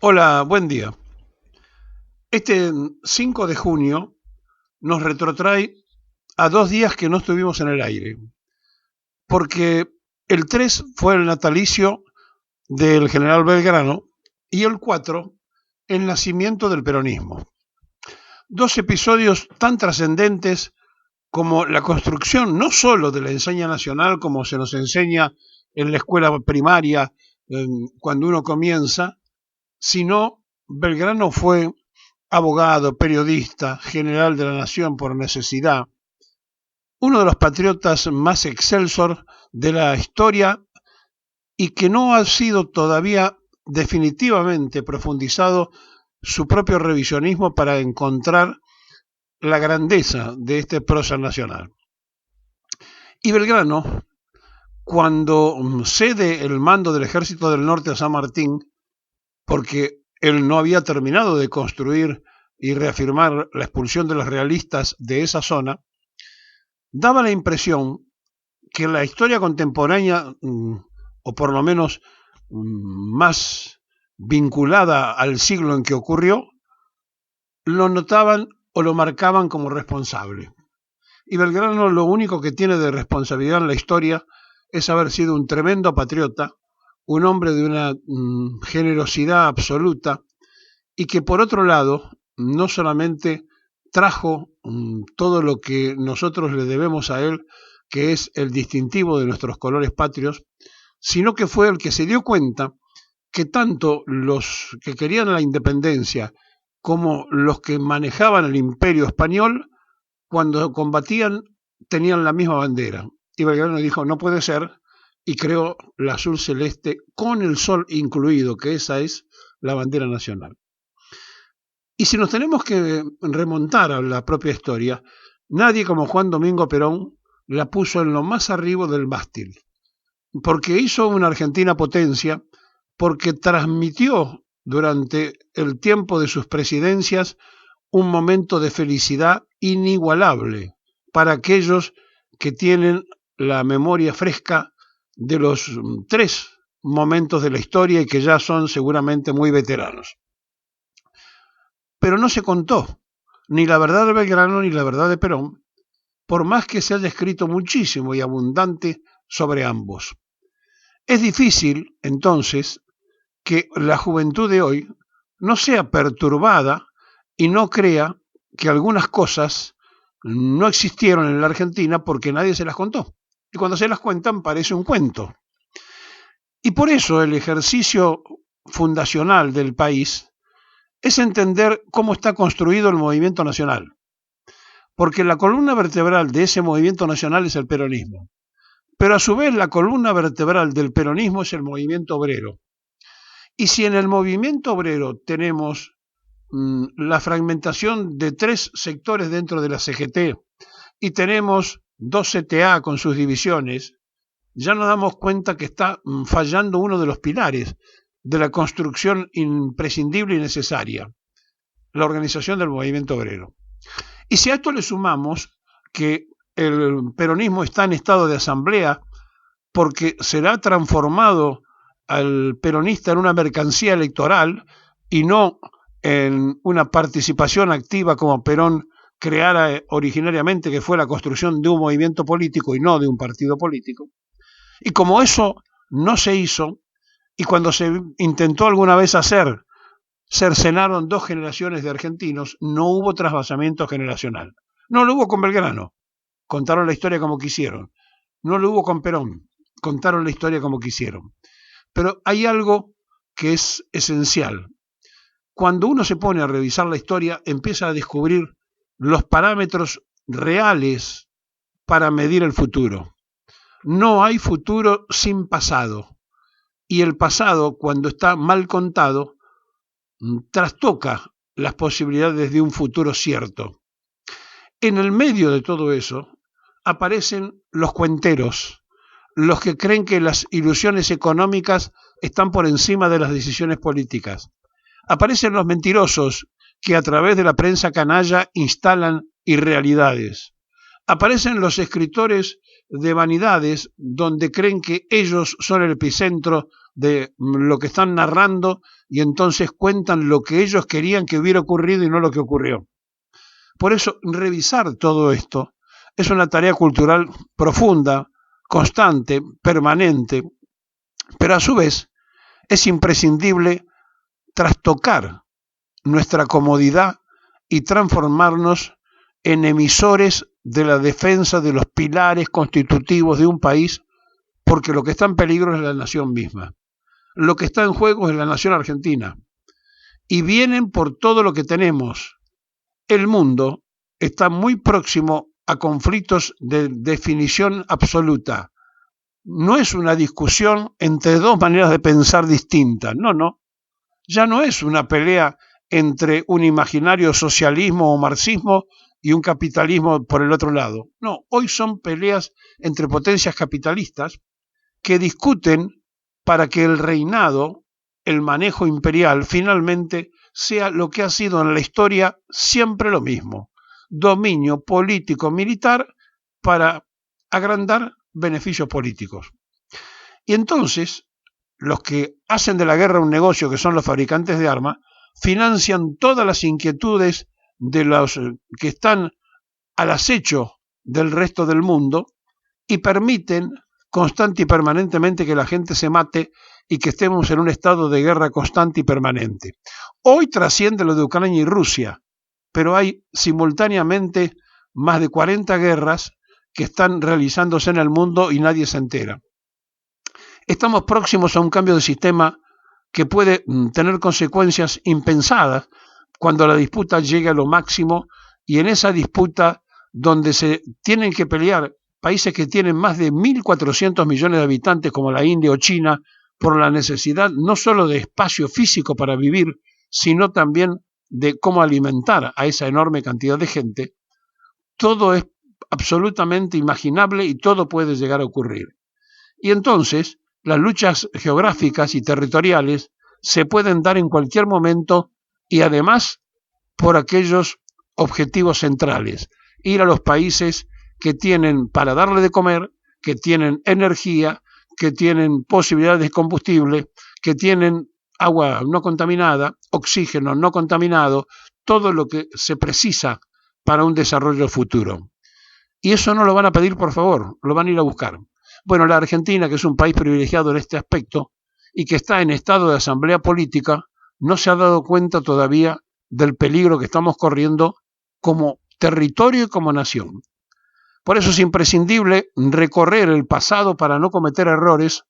Hola, buen día. Este 5 de junio nos retrotrae a 2 días que no estuvimos en el aire, porque el 3 fue el natalicio del general Belgrano y el 4 el nacimiento del peronismo. Dos episodios tan trascendentes como la construcción no solo de la enseña nacional como se nos enseña en la escuela primaria cuando uno comienza, sino Belgrano fue abogado, periodista, general de la nación por necesidad, uno de los patriotas más excelsos de la historia y que no ha sido todavía definitivamente profundizado su propio revisionismo para encontrar la grandeza de este prócer nacional. Y Belgrano, cuando cede el mando del Ejército del Norte a San Martín, porque él no había terminado de construir y reafirmar la expulsión de los realistas de esa zona, daba la impresión que la historia contemporánea, o por lo menos más vinculada al siglo en que ocurrió, lo notaban o lo marcaban como responsable. Y Belgrano lo único que tiene de responsabilidad en la historia es haber sido un tremendo patriota, un hombre de una generosidad absoluta, y que por otro lado no solamente trajo todo lo que nosotros le debemos a él, que es el distintivo de nuestros colores patrios, sino que fue el que se dio cuenta que tanto los que querían la independencia como los que manejaban el imperio español, cuando combatían, tenían la misma bandera. Y Belgrano dijo, no puede ser, y creó la azul celeste con el sol incluido, que esa es la bandera nacional. Y si nos tenemos que remontar a la propia historia, nadie como Juan Domingo Perón la puso en lo más arriba del mástil, porque hizo una Argentina potencia, porque transmitió durante el tiempo de sus presidencias un momento de felicidad inigualable para aquellos que tienen la memoria fresca de los 3 momentos de la historia y que ya son seguramente muy veteranos. Pero no se contó ni la verdad de Belgrano ni la verdad de Perón, por más que se haya escrito muchísimo y abundante sobre ambos. Es difícil, entonces, que la juventud de hoy no sea perturbada y no crea que algunas cosas no existieron en la Argentina porque nadie se las contó. Y cuando se las cuentan parece un cuento. Y por eso el ejercicio fundacional del país es entender cómo está construido el movimiento nacional. Porque la columna vertebral de ese movimiento nacional es el peronismo. Pero a su vez la columna vertebral del peronismo es el movimiento obrero. Y si en el movimiento obrero tenemos la fragmentación de 3 sectores dentro de la CGT y tenemos 2 CTA con sus divisiones, ya nos damos cuenta que está fallando uno de los pilares de la construcción imprescindible y necesaria, la organización del movimiento obrero. Y si a esto le sumamos que el peronismo está en estado de asamblea porque será transformado al peronista en una mercancía electoral y no en una participación activa como Perón creara originariamente, que fue la construcción de un movimiento político y no de un partido político. Y como eso no se hizo, y cuando se intentó alguna vez hacer, cercenaron 2 generaciones de argentinos, no hubo trasvasamiento generacional. No lo hubo con Belgrano, contaron la historia como quisieron. No lo hubo con Perón, contaron la historia como quisieron. Pero hay algo que es esencial. Cuando uno se pone a revisar la historia, empieza a descubrir los parámetros reales para medir el futuro. No hay futuro sin pasado. Y el pasado, cuando está mal contado, trastoca las posibilidades de un futuro cierto. En el medio de todo eso aparecen los cuenteros, los que creen que las ilusiones económicas están por encima de las decisiones políticas. Aparecen los mentirosos que a través de la prensa canalla instalan irrealidades. Aparecen los escritores de vanidades donde creen que ellos son el epicentro de lo que están narrando y entonces cuentan lo que ellos querían que hubiera ocurrido y no lo que ocurrió. Por eso, revisar todo esto es una tarea cultural profunda, constante, permanente, pero a su vez es imprescindible trastocar nuestra comodidad y transformarnos en emisores de la defensa de los pilares constitutivos de un país, porque lo que está en peligro es la nación misma. Lo que está en juego es la nación argentina. Y vienen por todo lo que tenemos. El mundo está muy próximo a conflictos de definición absoluta. No es una discusión entre dos maneras de pensar distintas. No. Ya no es una pelea entre un imaginario socialismo o marxismo y un capitalismo por el otro lado. No, hoy son peleas entre potencias capitalistas que discuten para que el reinado, el manejo imperial, finalmente sea lo que ha sido en la historia siempre lo mismo: dominio político militar para agrandar beneficios políticos. Y entonces, los que hacen de la guerra un negocio, que son los fabricantes de armas, financian todas las inquietudes de los que están al acecho del resto del mundo y permiten constante y permanentemente que la gente se mate y que estemos en un estado de guerra constante y permanente. Hoy trasciende lo de Ucrania y Rusia, pero hay simultáneamente más de 40 guerras que están realizándose en el mundo y nadie se entera. Estamos próximos a un cambio de sistema que puede tener consecuencias impensadas cuando la disputa llegue a lo máximo, y en esa disputa donde se tienen que pelear países que tienen más de 1.400 millones de habitantes como la India o China por la necesidad no solo de espacio físico para vivir, sino también de cómo alimentar a esa enorme cantidad de gente, todo es absolutamente imaginable y todo puede llegar a ocurrir. Y entonces las luchas geográficas y territoriales se pueden dar en cualquier momento y además por aquellos objetivos centrales: ir a los países que tienen para darle de comer, que tienen energía, que tienen posibilidades de combustible, que tienen agua no contaminada, oxígeno no contaminado, todo lo que se precisa para un desarrollo futuro. Y eso no lo van a pedir por favor, lo van a ir a buscar. Bueno, la Argentina, que es un país privilegiado en este aspecto y que está en estado de asamblea política, no se ha dado cuenta todavía del peligro que estamos corriendo como territorio y como nación. Por eso es imprescindible recorrer el pasado para no cometer errores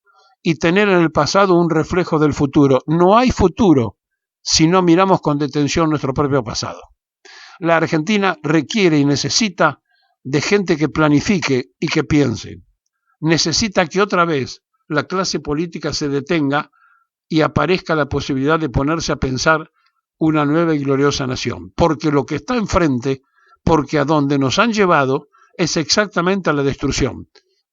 y tener en el pasado un reflejo del futuro. No hay futuro si no miramos con detención nuestro propio pasado. La Argentina requiere y necesita de gente que planifique y que piense. Necesita que otra vez la clase política se detenga y aparezca la posibilidad de ponerse a pensar una nueva y gloriosa nación. Porque lo que está enfrente, porque a donde nos han llevado, es exactamente a la destrucción.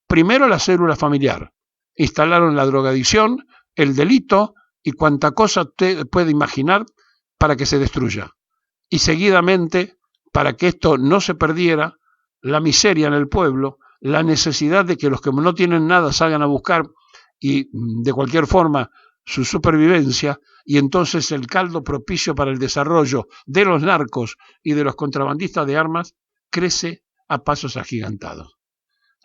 Primero la célula familiar. Instalaron la drogadicción, el delito y cuanta cosa usted puede imaginar para que se destruya. Y seguidamente, para que esto no se perdiera, la miseria en el pueblo, la necesidad de que los que no tienen nada salgan a buscar y de cualquier forma su supervivencia, y entonces el caldo propicio para el desarrollo de los narcos y de los contrabandistas de armas crece a pasos agigantados.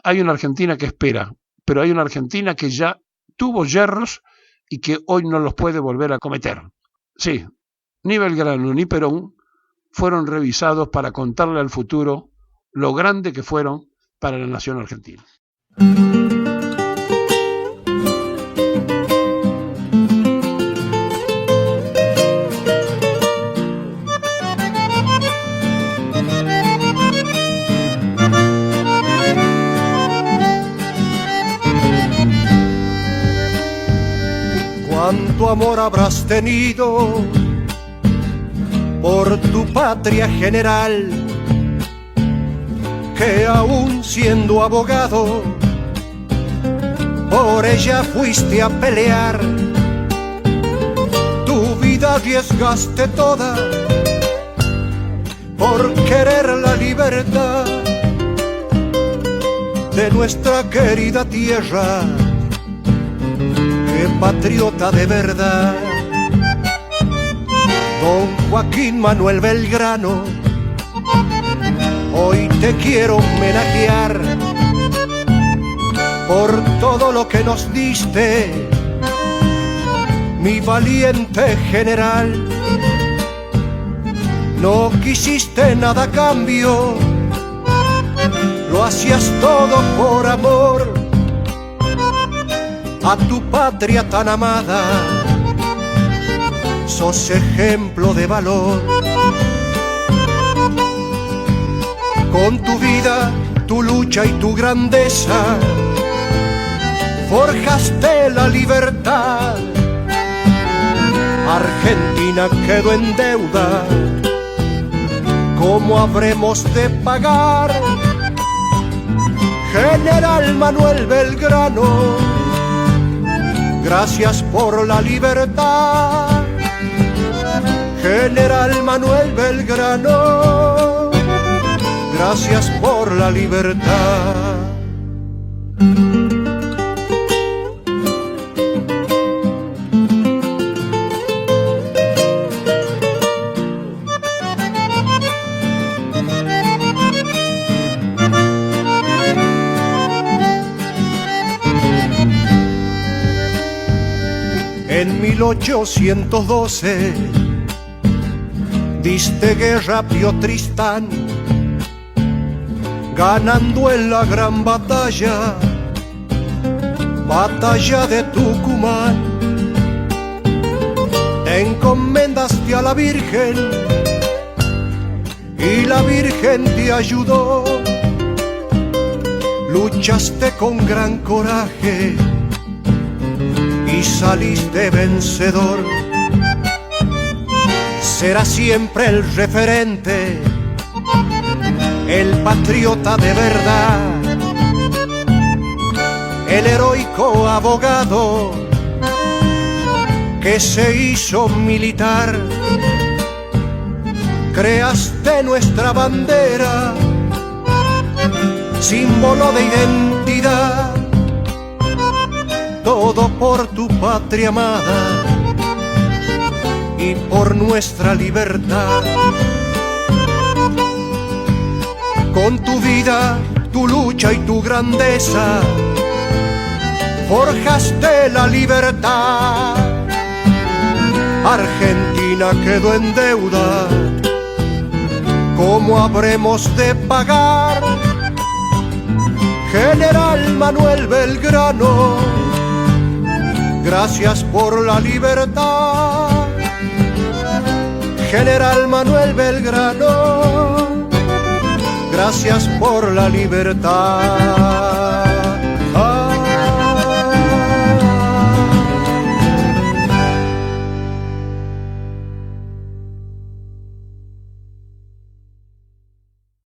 Hay una Argentina que espera, pero hay una Argentina que ya tuvo yerros y que hoy no los puede volver a cometer. Sí, ni Belgrano ni Perón fueron revisados para contarle al futuro lo grande que fueron para la nación argentina. Cuánto amor habrás tenido por tu patria general, que aún siendo abogado por ella fuiste a pelear. Tu vida arriesgaste toda por querer la libertad de nuestra querida tierra, que patriota de verdad. Don Joaquín Manuel Belgrano, hoy te quiero homenajear por todo lo que nos diste, mi valiente general. No quisiste nada a cambio, lo hacías todo por amor a tu patria tan amada. Sos ejemplo de valor. Con tu vida, tu lucha y tu grandeza, forjaste la libertad. Argentina quedó en deuda, ¿cómo habremos de pagar? General Manuel Belgrano, gracias por la libertad. General Manuel Belgrano, gracias por la libertad. En 1812 diste guerra a Pío Tristán, ganando en la gran batalla, batalla de Tucumán. Te encomendaste a la Virgen y la Virgen te ayudó. Luchaste con gran coraje y saliste vencedor. Será siempre el referente, el patriota de verdad, el heroico abogado que se hizo militar. Creaste nuestra bandera, símbolo de identidad, todo por tu patria amada y por nuestra libertad. Con tu vida, tu lucha y tu grandeza, forjaste la libertad. Argentina quedó en deuda, ¿cómo habremos de pagar? General Manuel Belgrano, gracias por la libertad. General Manuel Belgrano, gracias por la libertad.